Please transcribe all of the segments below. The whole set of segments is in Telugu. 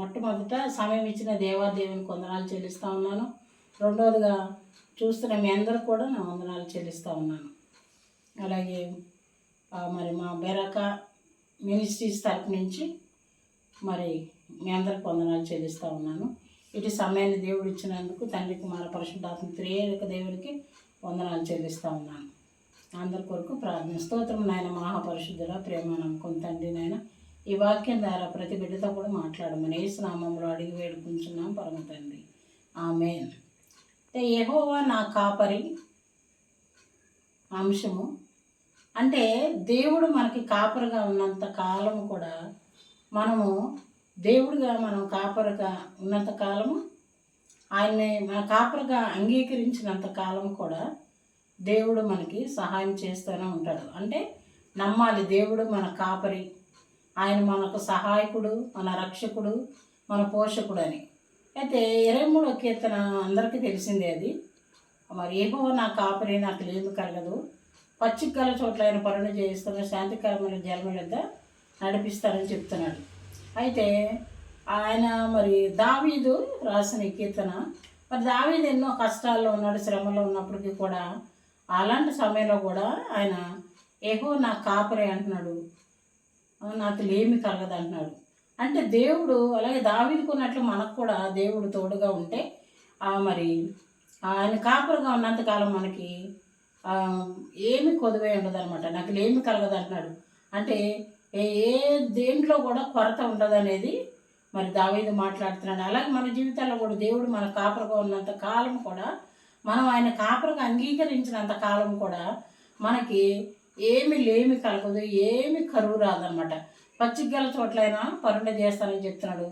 మొట్టమొదట సమయం ఇచ్చిన దేవాదేవుని వందనాలు చెల్లిస్తూ ఉన్నాను. రెండవదిగా చూస్తున్న మీ అందరికి కూడా నా వందనాలు చెల్లిస్తూ ఉన్నాను. అలాగే మరి మా బెరక మినిస్ట్రీస్ తరపు నుంచి మరి మీ అందరికి వందనాలు చెల్లిస్తూ ఉన్నాను. ఇటు సమయాన్ని దేవుడు ఇచ్చినందుకు తండ్రి కుమార పరిశుద్ధాత్మ త్రియేక దేవునికి వందనాలు చెల్లిస్తూ ఉన్నాను. అందరి కొరకు ప్రార్థన. స్తోత్రం నాయన మహాపరిశుద్ధుల ప్రేమ నమ్మకం తండ్రి నాయన, ఈ వాక్యం ద్వారా ప్రతి బిడ్డతో కూడా మాట్లాడమని యేసు నామములో అడిగి వేడుకుంటున్నాం పరమ తండ్రి, ఆమేన్. అంటే యెహోవా నా కాపరి అంశము అంటే దేవుడు మనకి కాపరిగా ఉన్నంత కాలం కూడా మనము దేవుడిగా మనం కాపరిగా ఉన్నంత కాలము ఆయన్ని మన కాపరిగా అంగీకరించినంత కాలం కూడా దేవుడు మనకి సహాయం చేస్తూనే ఉంటాడు. అంటే నమ్మాలి, దేవుడు మన కాపరి, ఆయన మనకు సహాయకుడు, మన రక్షకుడు, మన పోషకుడు అని. అయితే 23వ కీర్తన అందరికీ తెలిసిందే. అది మరి యెహోవా నా కాపరి, నాకు లేమి కలగదు, పచ్చిక గల చోట్ల ఆయన పరుణ చేయిస్తున్న శాంతికరమైన జలముల వద్ద నడిపిస్తారని చెప్తున్నాడు. అయితే ఆయన మరి దావీదు రాసిన ఈ కీర్తన, మరి దావీదు ఎన్నో కష్టాల్లో ఉన్నాడు, శ్రమలో ఉన్నప్పటికీ కూడా అలాంటి సమయంలో కూడా ఆయన యెహోవా నా కాపరి అంటున్నాడు, నాకు లేమి కలగదు అంటున్నాడు. అంటే దేవుడు అలాగే దావీదుకున్నట్లు మనకు కూడా దేవుడు తోడుగా ఉంటే మరి ఆయన కాపరిగా ఉన్నంతకాలం మనకి ఏమి కొదువే ఉండదు అనమాట. నాకు లేమి కలగదు అంటున్నాడు. అంటే ఏ దేంట్లో కూడా కొరత ఉండదు అనేది మరి దావీదు మాట్లాడుతున్నాడు. అలాగే మన జీవితాల్లో కూడా దేవుడు మన కాపరిగా ఉన్నంత కాలం కూడా, మనం ఆయన కాపరిగా అంగీకరించినంత కాలం కూడా మనకి ఏమి లేమి కలగదు, ఏమి కరువు రాదనమాట. పచ్చిగల చోట్లైనా పరుండ చేస్తానని చెప్తున్నాడు.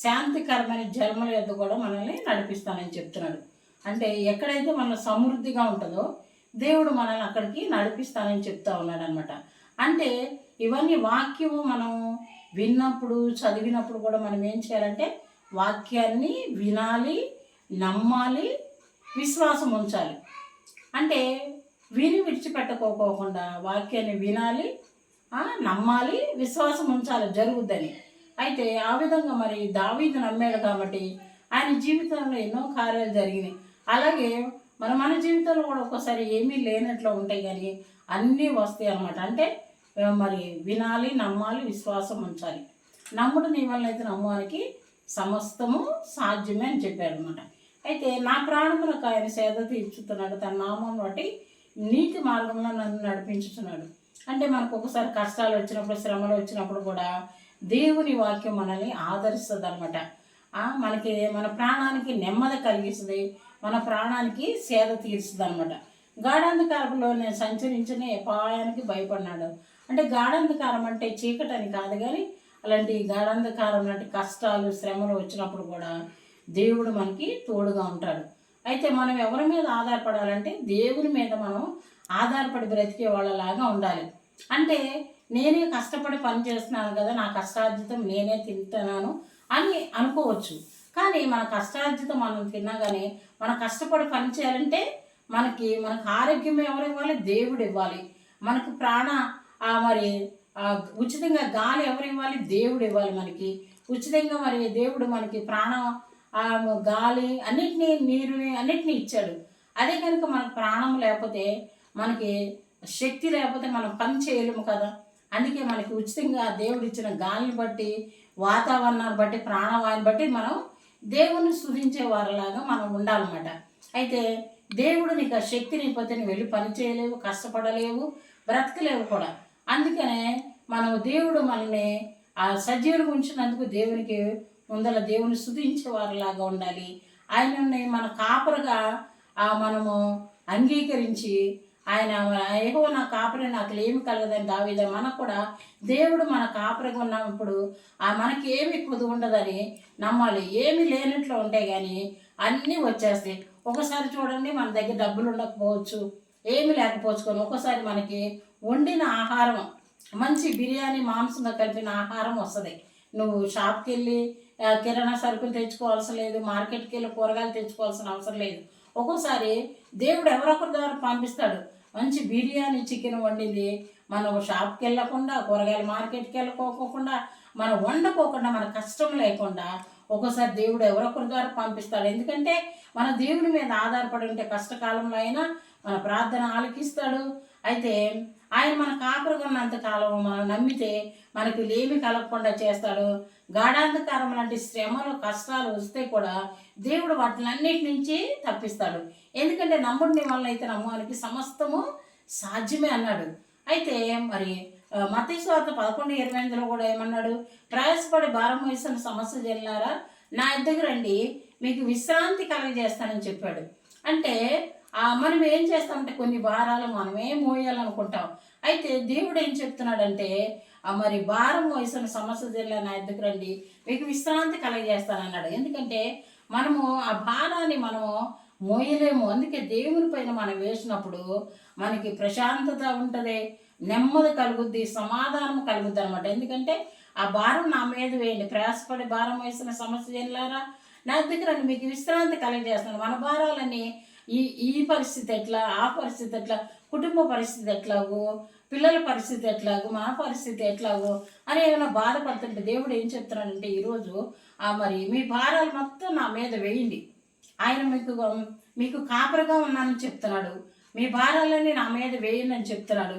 శాంతికరమైన జన్మల యొద్ద కూడా మనల్ని నడిపిస్తానని చెప్తున్నాడు. అంటే ఎక్కడైతే మన సమృద్ధిగా ఉంటుందో దేవుడు మనల్ని అక్కడికి నడిపిస్తానని చెప్తా ఉన్నాడు అనమాట. అంటే ఇవన్నీ వాక్యము మనం విన్నప్పుడు చదివినప్పుడు కూడా మనం ఏం చేయాలంటే వాక్యాన్ని వినాలి, నమ్మాలి, విశ్వాసం ఉంచాలి. అంటే విని విడిచిపెట్టుకోకుండా వాక్యాన్ని వినాలి, నమ్మాలి, విశ్వాసం ఉంచాలి జరుగుద్దని. అయితే ఆ విధంగా మరి దావీదు నమ్మాడు కాబట్టి ఆయన జీవితంలో ఎన్నో కార్యాలు జరిగినాయి. అలాగే మన జీవితంలో కూడా ఒక్కోసారి ఏమీ లేనట్లు ఉంటాయి, కానీ అన్నీ వస్తాయి అన్నమాట. అంటే మరి వినాలి, నమ్మాలి, విశ్వాసం ఉంచాలి. నమ్ముడు నీ వల్ల అయితే నమ్మడానికి సమస్తము సాధ్యమే అని చెప్పాడు అనమాట. అయితే నా ప్రాణములకు ఆయన సేద తీర్చుతున్నాడు, తన నామం బట్టి నీతి మార్గంలో నన్ను నడిపించుతున్నాడు. అంటే మనకు ఒకసారి కష్టాలు వచ్చినప్పుడు, శ్రమలు వచ్చినప్పుడు కూడా దేవుని వాక్యం మనల్ని ఆదరిస్తుంది అనమాట. మనకి మన ప్రాణానికి నెమ్మది కలిగిస్తుంది, మన ప్రాణానికి సేద తీరుస్తుంది అనమాట. గాఢాంధకారంలో నేను సంచరించిన అపాయానికి భయపడినాడు. అంటే గాఢాంధకారం అంటే చీకటి అని కాదు, కానీ అలాంటి గాఢాంధకారం లాంటి కష్టాలు, శ్రమలు వచ్చినప్పుడు కూడా దేవుడు మనకి తోడుగా ఉంటాడు. అయితే మనం ఎవరి మీద ఆధారపడాలంటే దేవుని మీద మనం ఆధారపడి బ్రతికే వాళ్ళలాగా ఉండాలి. అంటే నేనే కష్టపడి పని చేస్తున్నాను కదా, నా కష్టార్జితం నేనే తింటున్నాను అని అనుకోవచ్చు. కానీ మన కష్టార్జితం మనం తిన్నా కానీ మనం కష్టపడి పని చేయాలంటే మనకు ఆరోగ్యం ఎవరు ఇవ్వాలి? దేవుడు ఇవ్వాలి. మనకు మరి ఉచితంగా గాలి ఎవరు ఇవ్వాలి? దేవుడు ఇవ్వాలి మనకి ఉచితంగా. మరి దేవుడు మనకి ప్రాణం, గాలి అన్నిటినీ, నీరుని అన్నిటినీ ఇచ్చాడు. అదే కనుక మనకు ప్రాణం లేకపోతే, మనకి శక్తి లేకపోతే మనం పని చేయలేము కదా. అందుకే మనకి ఉచితంగా దేవుడు ఇచ్చిన గాలిని బట్టి, వాతావరణాన్ని బట్టి, ప్రాణవాయుని బట్టి మనం దేవుని స్తుతించే వారిలాగా మనం ఉండాలన్నమాట. అయితే దేవుడు నీకు ఆ శక్తిని ఇవ్వకపోతే నువ్వు వెళ్ళి పని చేయలేవు, కష్టపడలేవు, బ్రతకలేవు కూడా. అందుకనే మనం దేవుడు మనల్ని సజీవులు ఉంచినందుకు దేవునికి ముందర దేవుని స్తుతించే వారిలాగా ఉండాలి. ఆయనని మన కాపరిగా మనము అంగీకరించి, ఆయన యెహోవా నా కాపరి, నాకు లేమి కలగదని దావీదు, మనకు కూడా దేవుడు మన కాపరిగా ఉన్నప్పుడు మనకి ఏమి కొద్దు ఉండదని నమ్మాలి. ఏమి లేనట్లు ఉంటాయి కానీ అన్నీ వచ్చేస్తాయి. ఒకసారి చూడండి, మన దగ్గర డబ్బులు ఉండకపోవచ్చు, ఏమి లేకపోవచ్చు, ఒక్కోసారి మనకి వండిన ఆహారం, మంచి బిర్యానీ మాంసంగా కలిపిన ఆహారం వస్తుంది. నువ్వు షాప్కి వెళ్ళి కిరాణా సరుకులు తెచ్చుకోవాల్సిన లేదు, మార్కెట్కి వెళ్ళి కూరగాయలు తెచ్చుకోవాల్సిన అవసరం లేదు. ఒక్కోసారి దేవుడు ఎవరొకరి ద్వారా పంపిస్తాడు. మంచి బిర్యానీ చికెన్ వండింది మనం షాప్కి వెళ్ళకుండా, కూరగాయల మార్కెట్కి వెళ్ళకోకుండా, మనం వండుకోకుండా, మన కష్టం లేకుండా ఒక్కోసారి దేవుడు ఎవరొకరి ద్వారా పంపిస్తాడు. ఎందుకంటే మన దేవుని మీద ఆధారపడి ఉంటే కష్టకాలంలో అయినా మన ప్రార్థన ఆలకిస్తాడు. అయితే ఆయన మన కాపురగా ఉన్నంత కాలం మనం నమ్మితే మనకు లేమి కలగకుండా చేస్తాడు. గాఢాంధకారం లాంటి శ్రమలు కష్టాలు వస్తే కూడా దేవుడు వాటిలన్నిటి నుంచి తప్పిస్తాడు. ఎందుకంటే నమ్ముడిని వల్ల అయితే నమ్మానికి సమస్తము సాధ్యమే అన్నాడు. అయితే మరి మత్తయి సువార్త 11:28 కూడా ఏమన్నాడు? ప్రయాసపడి భారం వేసిన సమస్య చెల్లారా నా దగ్గర రండి, మీకు విశ్రాంతి కలగజేస్తానని చెప్పాడు. అంటే మనం ఏం చేస్తామంటే కొన్ని భారాలు మనమే మోయాలనుకుంటాం. అయితే దేవుడు ఏం చెప్తున్నాడంటే మరి భారం వయసున్న సమస్య జిల్లా నా ఎద్దుకు రండి, మీకు విశ్రాంతి కలగజేస్తానన్నాడు. ఎందుకంటే మనము ఆ భారాన్ని మనము మోయలేము. అందుకే దేవుని పైన మనం వేసినప్పుడు మనకి ప్రశాంతత ఉంటుంది, నెమ్మది కలుగుద్ది, సమాధానం కలుగుద్ది అనమాట. ఎందుకంటే ఆ భారం నా మీద వేయండి, ప్రయాసపడి భారం వేసిన సమస్య జిల్లారా నా దగ్గర మీకు విశ్రాంతి కలగజేస్తాను. మన భారాలన్నీ ఈ ఈ పరిస్థితి ఎట్లా, ఆ పరిస్థితి ఎట్లా, కుటుంబ పరిస్థితి ఎట్లాగో, పిల్లల పరిస్థితి ఎట్లాగో, మా పరిస్థితి ఎట్లాగో అని ఏమైనా బాధపడుతుంటే దేవుడు ఏం చెప్తున్నాడంటే ఈరోజు మరి మీ భారాలు మొత్తం నా మీద వేయండి, ఆయన మీకు కాపరిగా ఉన్నానని చెప్తున్నాడు. మీ భారాలన్నీ నా మీద వేయండి అని చెప్తున్నాడు.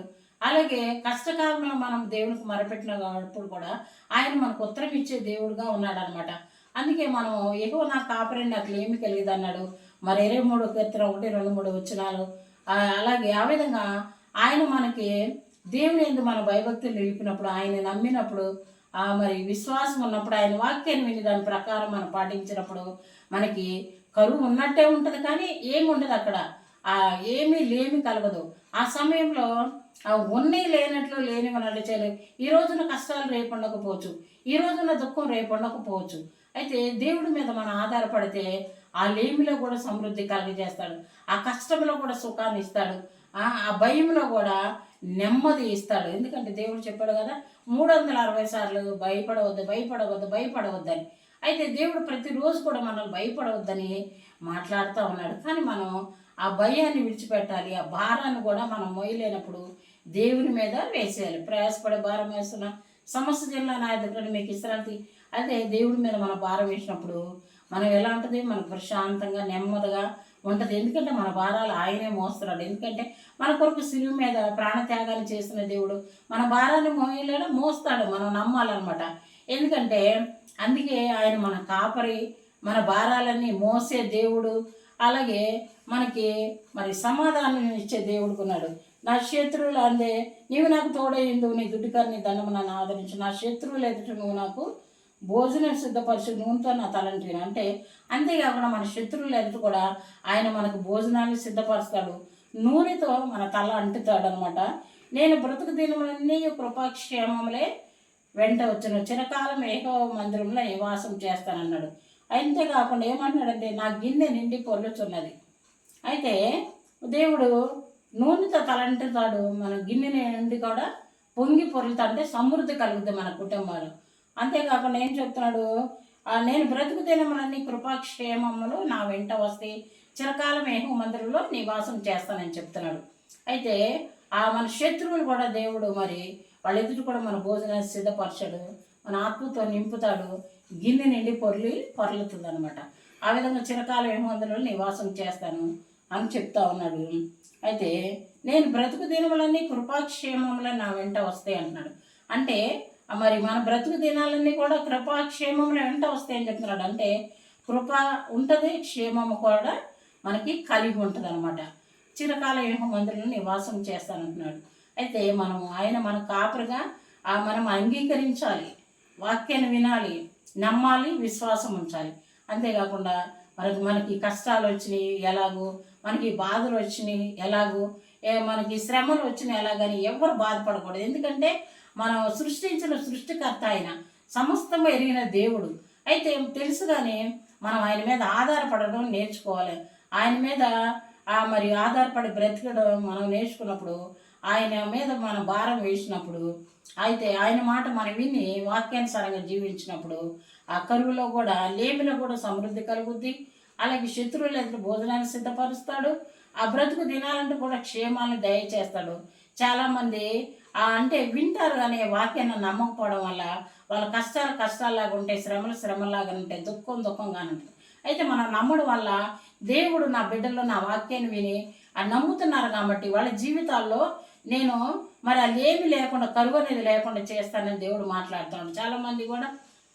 అలాగే కష్టకాలంలో మనం దేవునికి మొరపెట్టినప్పుడు కూడా ఆయన మనకు ఉత్తరం ఇచ్చే దేవుడుగా ఉన్నాడు అనమాట. అందుకే మనం ఎగువ నా కాపరిని నాకు ఏమి కలిగదు అన్నాడు. మరి 23 కీర్తన 1-2-3 వచనాలు. అలాగే ఆ విధంగా ఆయన మనకి దేవుని యందు మన భయభక్తులు నిలిపినప్పుడు, ఆయన నమ్మినప్పుడు, మరి విశ్వాసం ఉన్నప్పుడు, ఆయన వాక్యాన్ని విని దాని ప్రకారం మనం పాటించినప్పుడు మనకి కరువు ఉన్నట్టే ఉంటుంది, కానీ ఏమి ఉండదు అక్కడ. ఏమీ లేమి కలగదు. ఆ సమయంలో ఉన్నవి లేనట్లు లేనివి నడిచేది. ఈ రోజున కష్టాలు రేపు ఉండకపోవచ్చు, ఈ రోజున దుఃఖం రేపు ఉండకపోవచ్చు. అయితే దేవుడి మీద మనం ఆధారపడితే ఆ లేమిలో కూడా సమృద్ధి కలుగజేస్తాడు, ఆ కష్టంలో కూడా సుఖాన్ని ఇస్తాడు, ఆ భయంలో కూడా నెమ్మది ఇస్తాడు. ఎందుకంటే దేవుడు చెప్పాడు కదా 360 సార్లు భయపడవద్దు, భయపడవద్దు, భయపడవద్దని. అయితే దేవుడు ప్రతిరోజు కూడా మనల్ని భయపడవద్దని మాట్లాడుతూ ఉన్నాడు. కానీ మనం ఆ భయాన్ని విడిచిపెట్టాలి. ఆ భారాన్ని కూడా మనం మోయలేనప్పుడు దేవుని మీద వేసేయాలి. ప్రయాసపడే భారం వేస్తున్న సమస్య జిల్లా నా దగ్గర మీకు విశ్రాంతి. అయితే దేవుడి మీద మనం భారం వేసినప్పుడు మనం ఎలా ఉంటుంది, మనకు ప్రశాంతంగా నెమ్మదిగా ఉంటుంది. ఎందుకంటే మన భారాలు ఆయనే మోస్తున్నాడు. ఎందుకంటే మన కొరకు శిలువ మీద ప్రాణత్యాగాన్ని చేస్తున్న దేవుడు మన భారాన్ని మోస్తాడు. మనం నమ్మాలన్నమాట. ఎందుకంటే అందుకే ఆయన మన కాపరి, మన భారాలన్నీ మోసే దేవుడు. అలాగే మనకి మరి సమాధానం ఇచ్చే దేవుడుకున్నాడు. నా శత్రువులు అందే నీవు నాకు తోడైందు, నీ దుడ్డుకారిని దండము నన్ను ఆదరించు, నా శత్రువులు ఎదుట నువ్వు నాకు భోజనం సిద్ధపరచు, నూనెతో నా తలంటిను. అంటే అంతేకాకుండా మన శత్రువులు ఎదుట కూడా ఆయన మనకు భోజనాన్ని సిద్ధపరుస్తాడు, నూనెతో మన తల అంటుతాడు అనమాట. నేను బ్రతుకు దినములన్నీ కృపాక్షేమములే వెంట వచ్చిన చిరకాలం యెహోవా మందిరంలో నివాసం చేస్తానన్నాడు. అంతేకాకుండా ఏమంటున్నాడంటే నా గిన్నె నిండి పొర్లుచున్నది. అయితే దేవుడు నూనెతో తలంటుతాడు, మన గిన్నె నిండి కూడా పొంగి పొర్లుతా, అంటే సమృద్ధి కలుగుద్ది మన కుటుంబాలు. అంతేకాకుండా ఏం చెప్తున్నాడు, నేను బ్రతుకు దినములన్నీ కృపాక్షేమములు నా వెంట వస్తే చిరకాలం యెహోవా మందిరంలో నివాసం చేస్తానని చెప్తున్నాడు. అయితే మన శత్రువులు కూడా దేవుడు మరి వాళ్ళ ఎదుటి కూడా మన భోజనాన్ని సిద్ధపరచాడు, మన ఆత్మతో నింపుతాడు, గిన్నె నిండి పొర్లుతుంది అనమాట. ఆ విధంగా చిరకాలం యెహోవా మందిరంలో నివాసం చేస్తాను అని చెప్తా ఉన్నాడు. అయితే నేను బ్రతుకు దినములన్నీ కృపాక్షేమములు నా వెంట వస్తాయి అంటున్నాడు. అంటే మరి మన బ్రతుకు దినాలన్నీ కూడా కృపాక్షేమములు వెంట వస్తాయని చెప్తున్నాడు. అంటే కృప ఉంటుంది, క్షేమము కూడా మనకి కలిగి ఉంటుంది అనమాట. చిరకాల యెహోవా మందిరంలో నివాసం చేస్తానంటున్నాడు. అయితే మనము ఆయన మన కాపరిగా మనం అంగీకరించాలి, వాక్యాన్ని వినాలి, నమ్మాలి, విశ్వాసం ఉంచాలి. అంతేకాకుండా మనకి కష్టాలు వచ్చినాయి ఎలాగో, మనకి బాధలు వచ్చినాయి ఎలాగో, మనకి శ్రమలు వచ్చినాయి ఎలాగని ఎవరు బాధపడకూడదు. ఎందుకంటే మనం సృష్టించిన సృష్టికర్త ఆయన, సమస్తం ఎరిగిన దేవుడు. అయితే తెలుసుగానే మనం ఆయన మీద ఆధారపడడం నేర్చుకోవాలి. ఆయన మీద మరి ఆధారపడి బ్రతకడం మనం నేర్చుకున్నప్పుడు, ఆయన మీద మన భారం వేసినప్పుడు, అయితే ఆయన మాట మనం విని వాక్యానుసారంగా జీవించినప్పుడు ఆ కరువులో కూడా లేమిలో కూడా సమృద్ధి కలుగుద్ది. అలాగే శత్రువులు ఎదురు భోజనాన్ని సిద్ధపరుస్తాడు. ఆ బ్రతుకు దినాలంటూ కూడా క్షేమాన్ని దయచేస్తాడు. చాలామంది అంటే వింటారు కానీ వాక్యాన్ని నమ్మకపోవడం వల్ల వాళ్ళ కష్టాలు కష్టాల్లాగా ఉంటాయి, శ్రమలు శ్రమలాగా ఉంటాయి, దుఃఖం దుఃఖంగానే ఉంటుంది. అయితే మనం నమ్మడం వల్ల దేవుడు నా బిడ్డల్లో నా వాక్యాన్ని విని అది నమ్ముతున్నారు కాబట్టి వాళ్ళ జీవితాల్లో నేను మరి అది ఏమి లేకుండా కరువు అనేది లేకుండా చేస్తానని దేవుడు మాట్లాడుతున్నాడు. చాలామంది కూడా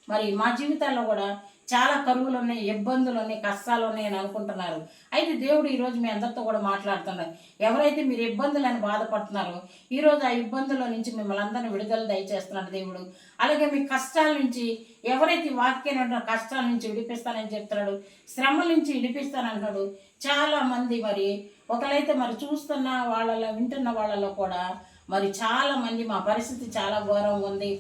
మరి మా జీవితాల్లో కూడా చాలా కరువులు ఉన్నాయి, ఇబ్బందులు ఉన్నాయి, కష్టాలు ఉన్నాయి అని అనుకుంటున్నారు. అయితే దేవుడు ఈరోజు మీ అందరితో కూడా మాట్లాడుతున్నారు. ఎవరైతే మీరు ఇబ్బందులని బాధపడుతున్నారో ఈరోజు ఆ ఇబ్బందుల నుంచి మిమ్మల్ని అందరినీ విడుదల దయచేస్తున్నాడు దేవుడు. అలాగే మీ కష్టాల నుంచి ఎవరైతే వాక్యాన్ని కష్టాల నుంచి విడిపిస్తానని చెప్తున్నాడు, శ్రమల నుంచి విడిపిస్తానంటున్నాడు. చాలామంది మరి ఒకరైతే మరి చూస్తున్న వాళ్ళలో వింటున్న వాళ్ళలో కూడా మరి చాలామంది మా పరిస్థితి చాలా ఘోరంగా ఉంది,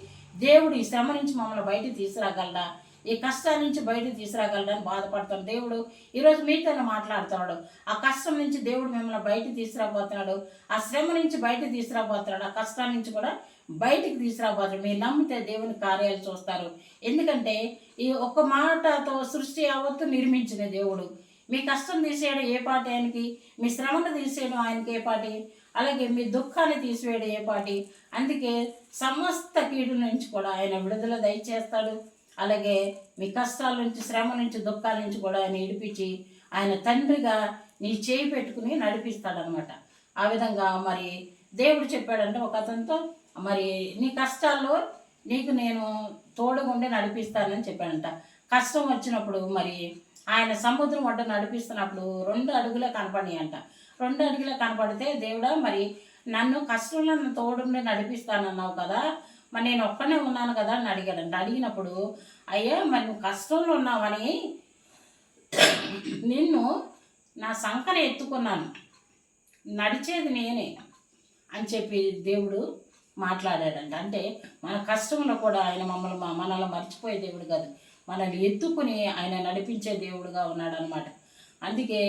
దేవుడు ఈ శ్రమ నుంచి మమ్మల్ని బయటికి తీసుకురాగలడా, ఈ కష్టాల నుంచి బయటకు తీసుకురాగలడని బాధపడతాడు. దేవుడు ఈరోజు మీతోనే మాట్లాడుతున్నాడు. ఆ కష్టం నుంచి దేవుడు మిమ్మల్ని బయటకు తీసుకురాబోతున్నాడు, ఆ శ్రమ నుంచి బయటకు తీసుకురాబోతున్నాడు, ఆ కష్టాల నుంచి కూడా బయటికి తీసుకురాబోతున్నాడు. మీరు నమ్మితే దేవుని కార్యాలు చూస్తారు. ఎందుకంటే ఈ ఒక్క మాటతో సృష్టి యావత్తు నిర్మించిన దేవుడు. మీ కష్టం తీసేయడం ఏ పాటి ఆయనకి, మీ శ్రమను తీసేయడం ఆయనకి ఏ పాటి, అలాగే మీ దుఃఖాన్ని తీసివేయడం ఏ పాటి. అందుకే సమస్త కీడు నుంచి కూడా ఆయన విడుదల దయచేస్తాడు. అలాగే మీ కష్టాల నుంచి, శ్రమ నుంచి, దుఃఖాల నుంచి కూడా ఆయన ఇడిపించి ఆయన తండ్రిగా నీ చేయి పెట్టుకుని నడిపిస్తాడనమాట. ఆ విధంగా మరి దేవుడు చెప్పాడంటే ఒక అతనితో, మరి నీ కష్టాల్లో నీకు నేను తోడుగుండి నడిపిస్తానని చెప్పాడంట. కష్టం వచ్చినప్పుడు మరి ఆయన సముద్రం ఒడ్డు నడిపిస్తున్నప్పుడు 2 అడుగులే కనపడి అంట. 2 అడుగులే కనపడితే దేవుడా మరి నన్ను కష్టంలో నన్ను తోడుండి నడిపిస్తానన్నావు కదా, మరి నేను ఒక్కనే ఉన్నాను కదా అని అడిగాడంట. అడిగినప్పుడు అయ్యా మరి నువ్వు కష్టంలో ఉన్నావని నిన్ను నా సంకన ఎత్తుకున్నాను, నడిచేది నేనే అని చెప్పి దేవుడు మాట్లాడాడంట. అంటే మన కష్టంలో కూడా ఆయన మనల్ని మర్చిపోయే దేవుడు కాదు, మనల్ని ఎత్తుకుని ఆయన నడిపించే దేవుడుగా ఉన్నాడు అనమాట. అందుకే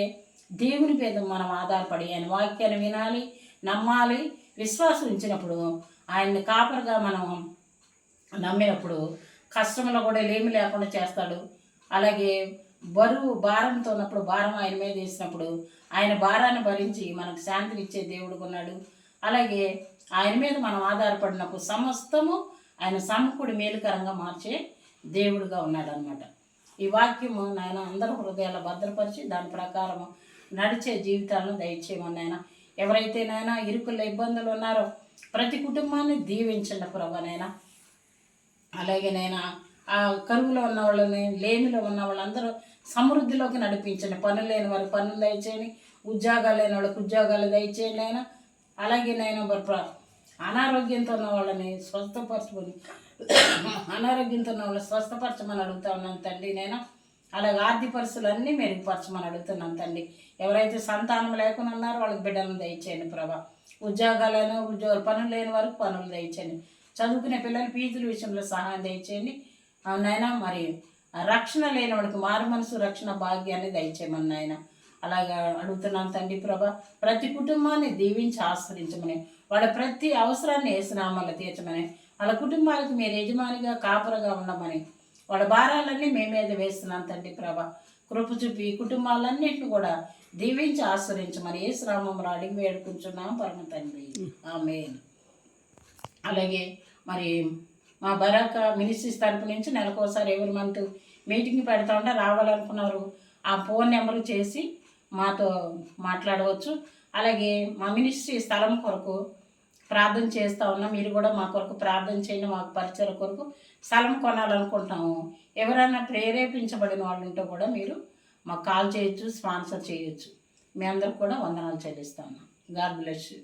దేవుని మీద మనం ఆధారపడి ఆయన వాక్యాన్ని వినాలి, నమ్మాలి, విశ్వాసం ఉంచినప్పుడు ఆయన్ని కాపరిగా మనం నమ్మినప్పుడు కష్టంలో కూడా ఏమి లేకుండా చేస్తాడు. అలాగే బరువు భారంతో ఉన్నప్పుడు భారం ఆయన మీద వేసినప్పుడు ఆయన భారాన్ని భరించి మనకు శాంతినిచ్చే దేవుడు ఉన్నాడు. అలాగే ఆయన మీద మనం ఆధారపడినప్పుడు సమస్తము ఆయన సమకూడి మేలుకరంగా మార్చే దేవుడుగా ఉన్నాడు అనమాట. ఈ వాక్యము నాయన అందరూ హృదయాల భద్రపరిచి దాని ప్రకారము నడిచే జీవితాలను దయచేయమని నాయన. ఎవరైతే నాయన ఇరుకుల్లో ఇబ్బందులు ఉన్నారో ప్రతి కుటుంబాన్ని దీవించండి ప్రభానైనా. అలాగే నేను ఆ కరువులో ఉన్న వాళ్ళని, లేమిలో ఉన్న వాళ్ళందరూ సమృద్ధిలోకి నడిపించండి. పనులు లేని వారికి పనులు దయచేయండి, ఉద్యోగాలు లేని వాళ్ళకి ఉద్యోగాలు దయచేయండి అయినా. అలాగే నేను అనారోగ్యంతో ఉన్న వాళ్ళని స్వస్థపరచుకొని అనారోగ్యంతో ఉన్న వాళ్ళని స్వస్థపరచమని అడుగుతా ఉన్నాను తండ్రి. నేను అలాగే ఆర్థిక పరిస్థితులన్నీ మెరుగుపరచమని అడుగుతున్నాను తండ్రి. ఎవరైతే సంతానం లేకుండా ఉన్నారో వాళ్ళకి బిడ్డలను దయచేయండి ప్రభా. పనులు లేని వారికి పనులు దయచేయండి. చదువుకునే పిల్లలు ఫీజుల విషయంలో సహాయం దయచేయండి నాయన. మరి రక్షణ లేని వాడికి మారు మనసు రక్షణ భాగ్యాన్ని దయచేయమని నాయన. అలాగా అడుగుతున్నాను తండ్రి ప్రభా. ప్రతి కుటుంబాన్ని దీవించి ఆశ్రయించమని, వాళ్ళ ప్రతి అవసరాన్ని యేసునామములో తీర్చమని, వాళ్ళ కుటుంబాలకు మీరు యజమానిగా కాపురగా ఉండమని, వాళ్ళ భారాలన్నీ మీ మీద వేస్తున్నాను తండ్రి ప్రభా. కృప చూపి కుటుంబాలన్నింటిని కూడా దీవించి ఆశ్రయించమని యేసునామములో అడిగి వేడుకుంటున్నాం పరమ తండ్రి, ఆమేన్. అలాగే మరి మా బరాక మినిస్ట్రీస్ తరపు నుంచి నెలకోసారి ఎవరి మంత్ మీటింగ్ పెడతా ఉంటే రావాలనుకున్నారు ఆ ఫోన్ నెంబర్ చేసి మాతో మాట్లాడవచ్చు. అలాగే మా మినిస్ట్రీ స్థలం కొరకు ప్రార్థన చేస్తూ ఉన్నాం. మీరు కూడా మా కొరకు ప్రార్థన చేయండి. మాకు పరిచయం కొరకు స్థలం కొనాలనుకుంటాము. ఎవరైనా ప్రేరేపించబడిన వాళ్ళు ఉంటే కూడా మీరు మాకు కాల్ చేయొచ్చు, స్పాన్సర్ చేయొచ్చు. మీ అందరికి కూడా వందనాలు చెల్లిస్తాము. God bless you.